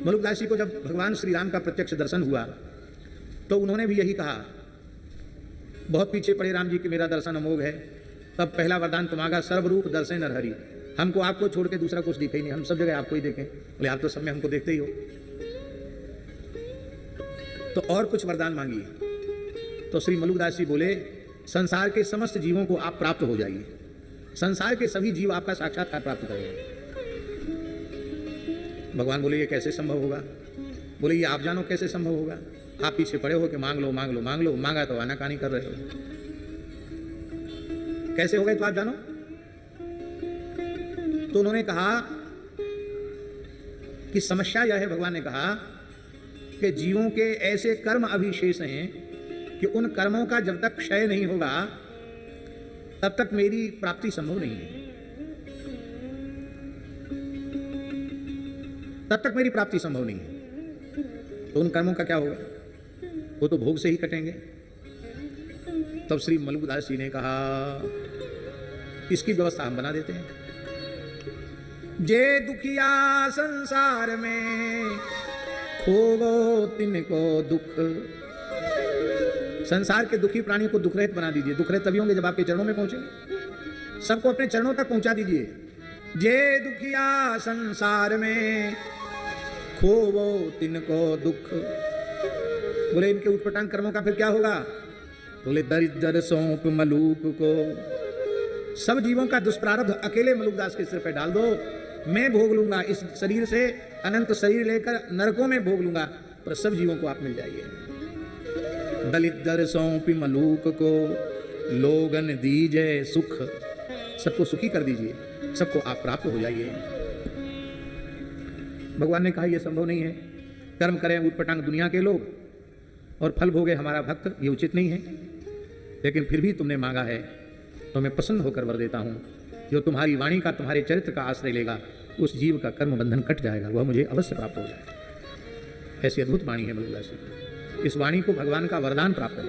मलुकदास जी को जब भगवान श्री राम का प्रत्यक्ष दर्शन हुआ तो उन्होंने भी यही कहा, बहुत पीछे पड़े राम जी कि मेरा दर्शन अमोघ है। तब पहला वरदान तुम्हारा सर्वरूप दर्शन नरहरि, हमको आपको छोड़ के दूसरा कुछ दिखे ही नहीं, हम सब जगह आपको ही देखें। बोले आप तो सब में हमको देखते ही हो, तो और कुछ वरदान मांगिए। तो श्री मलुकदास जी बोले, संसार के समस्त जीवों को आप प्राप्त हो जाइए, संसार के सभी जीव आपका साक्षात्कार प्राप्त करेंगे। भगवान बोले ये कैसे संभव होगा? बोले ये आप जानो कैसे संभव होगा, आप पीछे पड़े हो कि मांग लो मांग लो मांग लो, मांगा तो आनाकानी कर रहे हो, कैसे हो गए तो आप जानो। तो उन्होंने कहा कि समस्या यह है, भगवान ने कहा कि जीवों के ऐसे कर्म अभिशेष हैं कि उन कर्मों का जब तक क्षय नहीं होगा तब तक मेरी प्राप्ति संभव नहीं है, तब तक मेरी प्राप्ति संभव नहीं है। तो उन कर्मों का क्या होगा? वो तो भोग से ही कटेंगे। तब श्री मलुकदास जी ने कहा इसकी व्यवस्था हम बना देते हैं। जे दुखिया संसार में खोगो तिनको दुख, संसार के दुखी प्राणियों को दुख रहित बना दीजिए। दुख रहित तभी होंगे जब आपके चरणों में पहुंचेंगे, सबको अपने चरणों तक पहुंचा दीजिए। जे दुखिया संसार में खोवो तिनको दुख। बोले इनके उटपटांग कर्मों का फिर क्या होगा? बोले दरिद्र सौंप मलूक को, सब जीवों का दुष्प्रारब्ध अकेले मलुकदास के सिर पे डाल दो, मैं भोग लूंगा, इस शरीर से अनंत शरीर लेकर नरकों में भोग लूंगा, पर सब जीवों को आप मिल जाइए। दलिद्र सौंपी मलूक को लोगन दीजे सुख, सबको सुखी कर दीजिए, सबको आप प्राप्त हो जाइए। भगवान ने कहा यह संभव नहीं है, कर्म करें उटपटांग दुनिया के लोग और फल भोगे हमारा भक्त, ये उचित नहीं है। लेकिन फिर भी तुमने मांगा है तो मैं प्रसन्न होकर वर देता हूँ, जो तुम्हारी वाणी का तुम्हारे चरित्र का आश्रय लेगा उस जीव का कर्म बंधन कट जाएगा, वह मुझे अवश्य प्राप्त हो जाएगा। ऐसी अद्भुत वाणी है मलुकदास जी की, इस वाणी को भगवान का वरदान प्राप्त है।